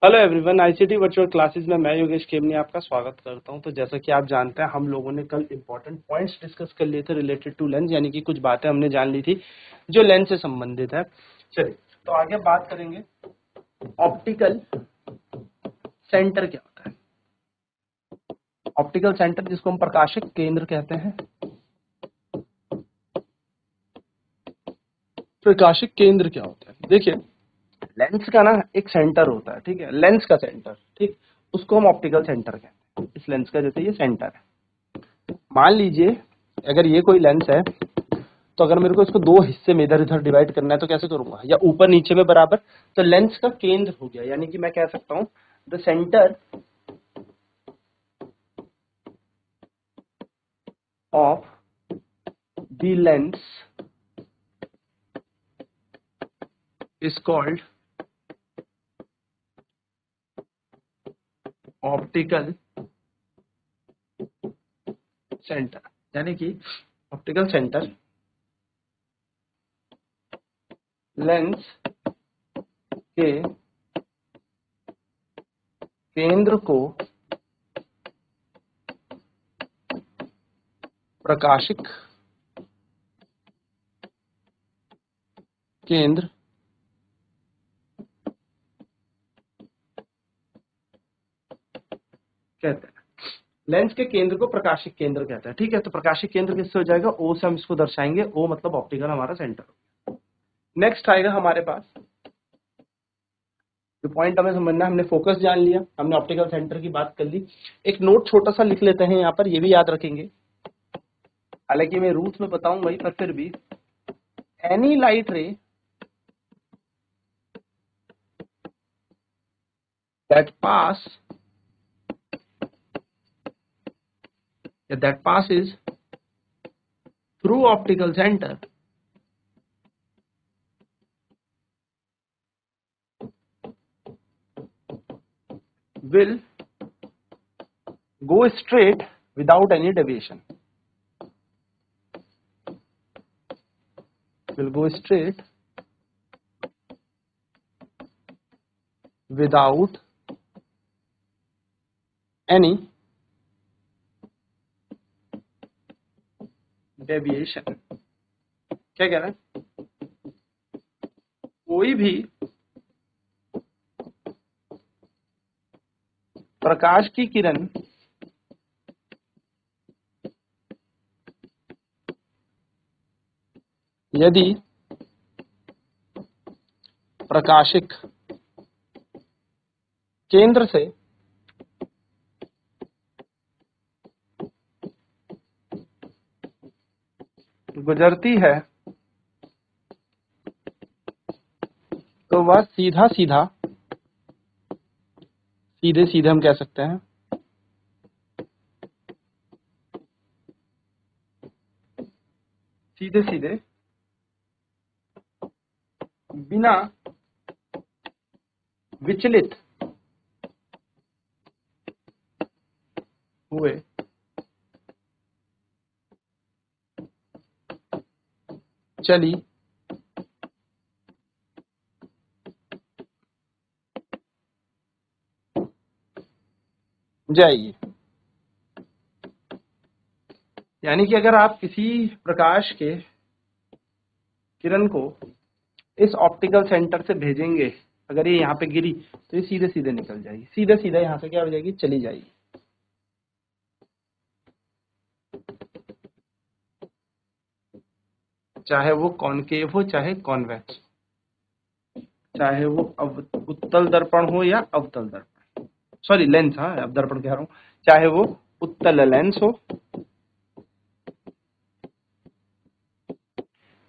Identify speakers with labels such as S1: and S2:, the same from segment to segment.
S1: Hello everyone, ICT virtual classes में मैं योगेश खेमनी आपका स्वागत करता हूं। तो जैसा कि आप जानते हैं, हम लोगों ने कल इंपॉर्टेंट पॉइंट्स डिस्कस कर लिए थे रिलेटेड टू लेंस, यानी कि कुछ बातें हमने जान ली थी जो लेंस से संबंधित है। चलिए, तो आगे बात करेंगे ऑप्टिकल सेंटर क्या होता है। ऑप्टिकल सेंटर, जिसको हम प्रकाशिक केंद्र कहते हैं। प्रकाशिक केंद्र क्या होता है? देखिए, लेंस का ना एक सेंटर होता है, ठीक है, लेंस का सेंटर, ठीक, उसको हम ऑप्टिकल सेंटर कहते हैं। इस लेंस का जैसे ये सेंटर है, मान लीजिए अगर ये कोई लेंस है, तो अगर मेरे को इसको दो हिस्से में इधर इधर डिवाइड करना है तो कैसे करूंगा, या ऊपर नीचे में बराबर। तो लेंस का केंद्र हो गया, यानी कि मैं कह सकता हूं the centre of the lens is called optical centre. यानी कि ऑप्टिकल सेंटर लेंस के केंद्र को प्रकाशिक केंद्र कहते हैं। लेंस के केंद्र को प्रकाशिक केंद्र कहते हैं, ठीक है। तो प्रकाशिक केंद्र किससे हो जाएगा? ओ से हम इसको दर्शाएंगे। ओ मतलब ऑप्टिकल हमारा सेंटर। नेक्स्ट आएगा हमारे पास जो पॉइंट हमें समझना है, हमने फोकस जान लिया, हमने ऑप्टिकल सेंटर की बात कर ली। एक नोट छोटा सा लिख लेते हैं यहाँ पर, ये भी याद रखेंगे, हालांकि मैं रूल्स में बताऊंगा ही, पर फिर भी एनी लाइट रे that passes through optical center will go straight without any deviation. Will go straight without any deviation. क्या कह रहा है? कोई भी प्रकाश की किरण यदि प्रकाशिक केंद्र से गुजरती है तो वह सीधा सीधा, सीधे सीधे हम कह सकते हैं, सीधे सीधे बिना विचलित हुए चली जाएगी। यानी कि अगर आप किसी प्रकाश के किरण को इस ऑप्टिकल सेंटर से भेजेंगे, अगर ये यहाँ पे गिरी तो ये सीधे सीधे निकल जाएगी, सीधे सीधे यहाँ से क्या हो जाएगी, चली जाएगी। चाहे वो कॉनकेव हो चाहे कॉन्वेक्स, चाहे वो उत्तल दर्पण हो या अवतल दर्पण, सॉरी लेंस, हाँ अब दर्पण कह रहा हूं, चाहे वो उत्तल लेंस हो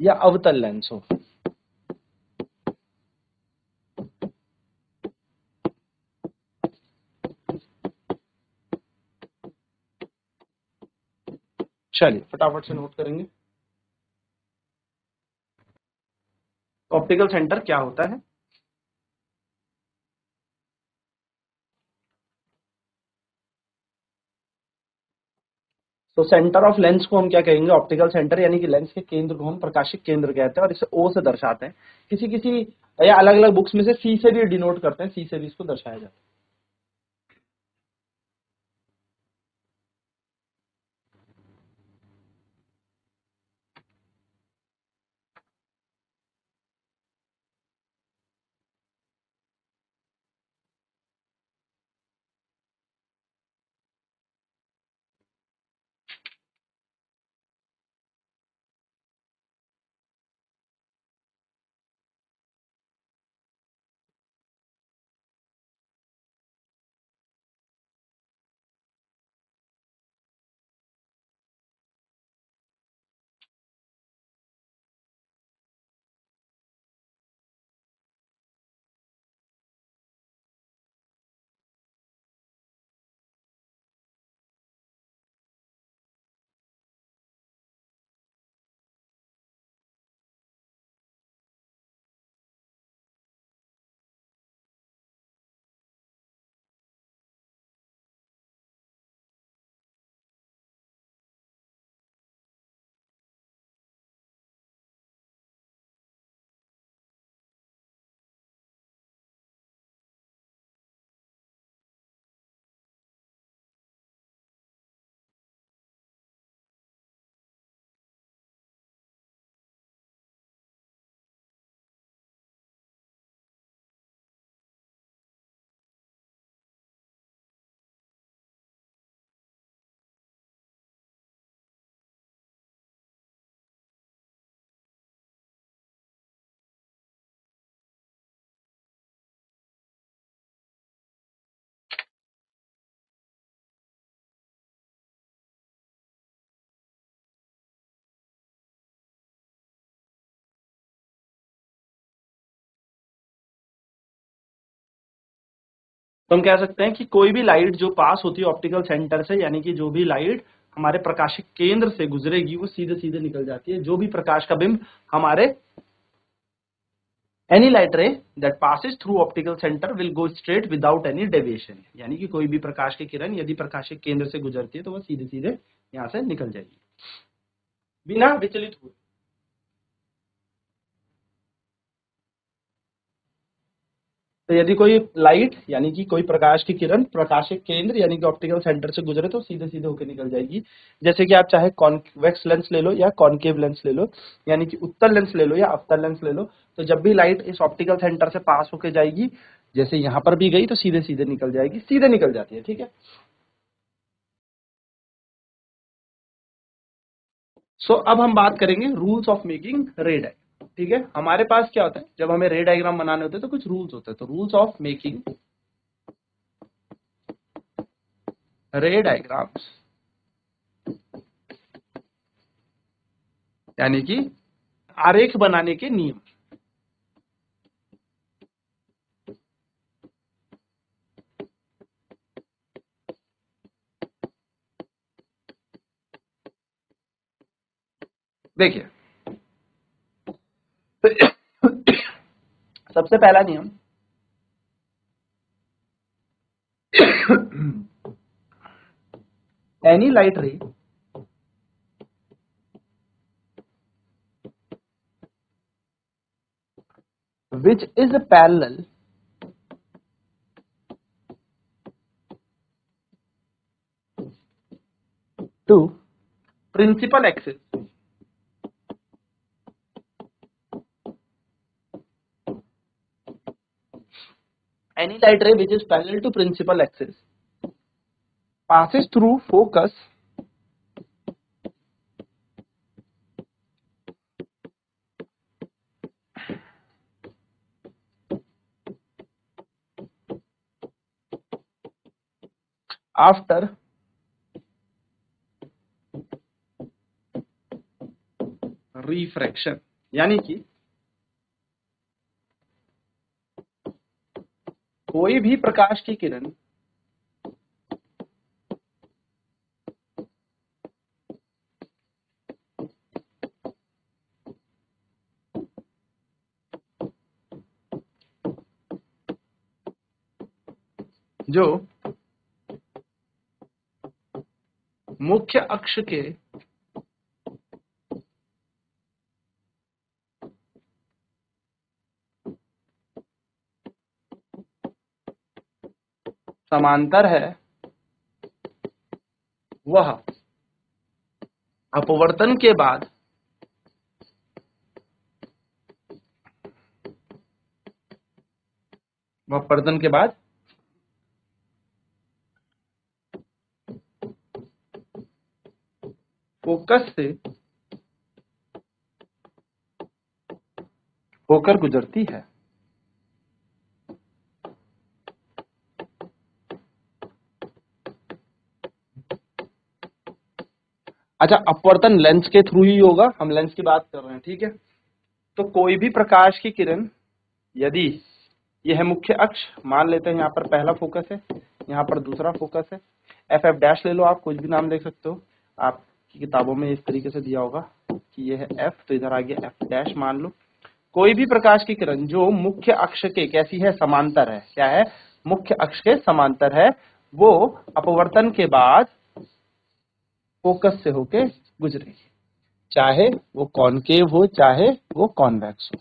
S1: या अवतल लेंस हो। चलिए फटाफट से नोट करेंगे ऑप्टिकल सेंटर क्या होता है। तो सेंटर ऑफ लेंस को हम क्या कहेंगे? ऑप्टिकल सेंटर, यानी कि लेंस के केंद्र को हम प्रकाशिक केंद्र कहते हैं और इसे ओ से दर्शाते हैं। किसी किसी या अलग अलग बुक्स में से सी से भी डिनोट करते हैं, सी से भी इसको दर्शाया जाता है। तो हम कह सकते हैं कि कोई भी लाइट जो पास होती है ऑप्टिकल सेंटर से, यानी कि जो भी लाइट हमारे प्रकाशिक केंद्र से गुजरेगी वो सीधे सीधे निकल जाती है। जो भी प्रकाश का बिंब हमारे एनी लाइट रे that passes through optical centre will go straight without any deviation, यानी कि कोई भी प्रकाश की किरण यदि प्रकाशिक केंद्र से गुजरती है तो वह सीधे सीधे यहां से निकल जाएगी बिना विचलित हुए। तो यदि कोई लाइट यानी कि कोई प्रकाश की किरण प्रकाशिक केंद्र यानी कि ऑप्टिकल सेंटर से गुजरे तो सीधे सीधे होकर निकल जाएगी। जैसे कि आप चाहे कॉन्वेक्स लेंस ले लो या कॉनकेव लेंस ले लो, यानी कि उत्तल लेंस ले लो या अवतल लेंस ले लो, तो जब भी लाइट इस ऑप्टिकल सेंटर से पास होकर जाएगी, जैसे यहां पर भी गई तो सीधे सीधे निकल जाएगी, सीधे निकल जाती है। ठीक है। सो अब हम बात करेंगे रूल्स ऑफ मेकिंग रे डायग्राम। ठीक है, हमारे पास क्या होता है जब हमें रे डायग्राम बनाने होते हैं तो कुछ रूल्स होते हैं। तो रूल्स ऑफ मेकिंग रे डायग्राम्स यानी कि आरेख बनाने के नियम। देखिए सबसे पहला नियम एनी लाइट रे which is parallel to principal axis any light ray which is parallel to principal axis passes through focus after refraction, यानी कि कोई भी प्रकाश की किरण जो मुख्य अक्ष के समांतर है वह अपवर्तन के बाद फोकस से होकर गुजरती है। अच्छा, अपवर्तन लेंस के थ्रू ही होगा, हम लेंस की बात कर रहे हैं, ठीक है। तो कोई भी प्रकाश की किरण, यदि यह है मुख्य अक्ष, मान लेते हैं यहाँ पर पहला फोकस है, यहाँ पर दूसरा फोकस है, एफ एफ डैश ले लो, आप कुछ भी नाम देख सकते हो, आपकी किताबों में इस तरीके से दिया होगा कि यह है एफ, तो इधर आ गया एफ डैश मान लो। कोई भी प्रकाश की किरण जो मुख्य अक्ष के कैसी है, समांतर है, क्या है, मुख्य अक्ष के समांतर है, वो अपवर्तन के बाद फोकस से होके गुजरेगी, चाहे वो कॉनकेव हो चाहे वो कॉन्वेक्स हो।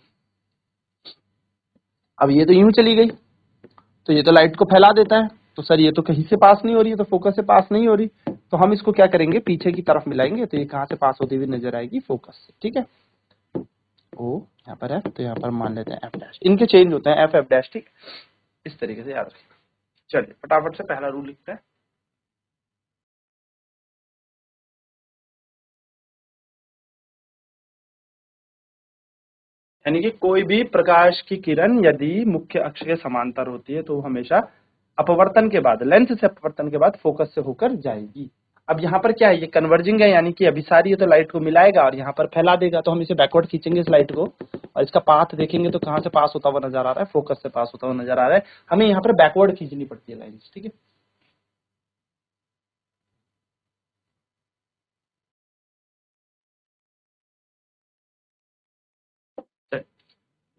S1: अब ये तो यूं चली गई, तो ये तो लाइट को फैला देता है, तो सर ये तो कहीं से पास नहीं हो रही है, तो फोकस से पास नहीं हो रही, तो हम इसको क्या करेंगे, पीछे की तरफ मिलाएंगे, तो ये कहां से पास होती हुई नजर आएगी, फोकस से, ठीक है। ओ यहाँ पर है, तो यहाँ पर मान लेते हैं एफ डैश, इनके चेंज होते हैं एफ एफ डैश, ठीक, इस तरीके से याद रखिएगा। चलिए फटाफट से पहला रूल लिखते हैं। यानी कि कोई भी प्रकाश की किरण यदि मुख्य अक्ष के समांतर होती है तो वो हमेशा अपवर्तन के बाद, लेंस से अपवर्तन के बाद फोकस से होकर जाएगी। अब यहाँ पर क्या है, ये कन्वर्जिंग है, यानी कि अभिसारी है, तो लाइट को मिलाएगा और यहाँ पर फैला देगा, तो हम इसे बैकवर्ड खींचेंगे इस लाइट को, और इसका पाथ देखेंगे तो कहाँ से पास होता हुआ नजर आ रहा है, फोकस से पास होता हुआ नजर आ रहा है। हमें यहाँ पर बैकवर्ड खींचनी पड़ती है लाइन्स, ठीक है।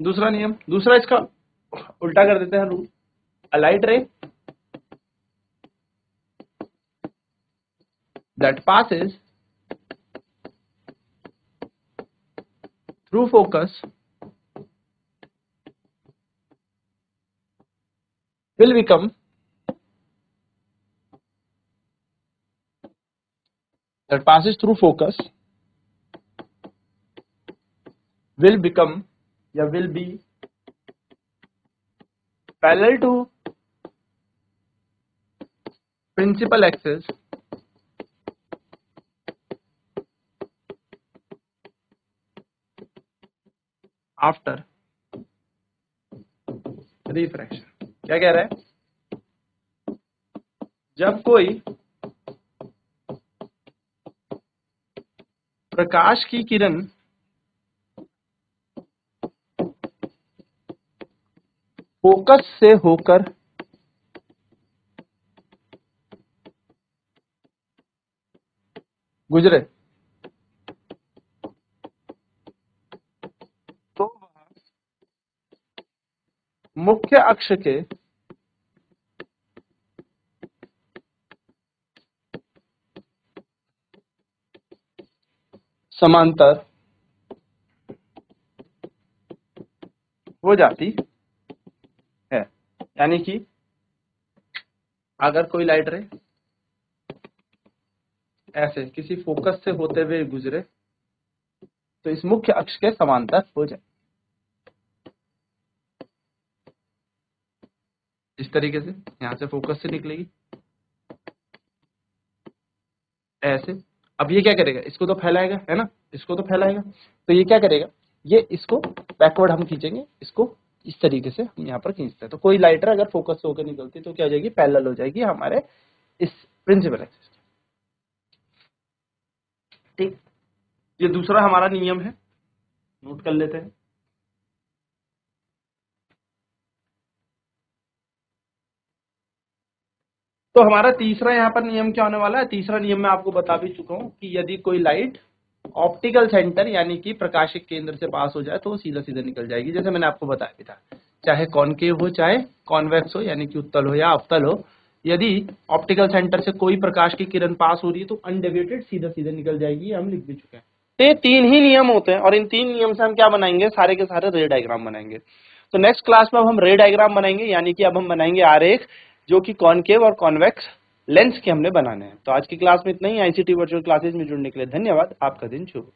S1: दूसरा नियम, दूसरा इसका उल्टा कर देते हैं रूल। अ लाइट रे that passes through focus will become that passes through focus will become या will be parallel to principal axis after refraction। क्या कह रहा है, जब कोई प्रकाश की किरण फोकस से होकर गुजरे तो वह मुख्य अक्ष के समांतर हो जाती है। यानी कि अगर कोई लाइट रे ऐसे किसी फोकस से होते हुए गुजरे तो इस मुख्य अक्ष के समांतर हो जाए, इस तरीके से यहां से फोकस से निकलेगी ऐसे। अब ये क्या करेगा, इसको तो फैलाएगा, है ना, इसको तो फैलाएगा, तो ये क्या करेगा, ये इसको बैकवर्ड हम खींचेंगे, इसको इस तरीके से हम यहाँ पर खींचते हैं, तो कोई लाइटर अगर फोकस से होकर निकलती है तो क्या हो जाएगी, पैरेलल हो जाएगी हमारे इस प्रिंसिपल एक्सिस के, ठीक। ये दूसरा हमारा नियम है, नोट कर लेते हैं। तो हमारा तीसरा यहाँ पर नियम क्या होने वाला है, तीसरा नियम मैं आपको बता भी चुका हूं कि यदि कोई लाइट ऑप्टिकल सेंटर यानी कि प्रकाशिक केंद्र से पास हो जाए तो वो सीधा सीधा निकल जाएगी, जैसे मैंने आपको बताया भी था, चाहे कॉनकेव हो चाहे कॉन्वेक्स हो, यानी कि उत्तल हो या अवतल हो, यदि ऑप्टिकल सेंटर से कोई प्रकाश की किरण पास हो रही है तो अनडेविएटेड सीधा सीधा निकल जाएगी, हम लिख भी चुके हैं। तो ये तीन ही नियम होते हैं और इन तीन नियम से हम क्या बनाएंगे, सारे के सारे रे डायग्राम बनाएंगे। तो नेक्स्ट क्लास में अब हम रे डायग्राम बनाएंगे, यानी कि अब हम बनाएंगे आरेख जो कि कॉनकेव और कॉन्वेक्स लेंस के हमने बनाने हैं। तो आज की क्लास में इतना ही। आईसीटी वर्चुअल क्लासेज में जुड़ने के लिए धन्यवाद। आपका दिन शुभ हो।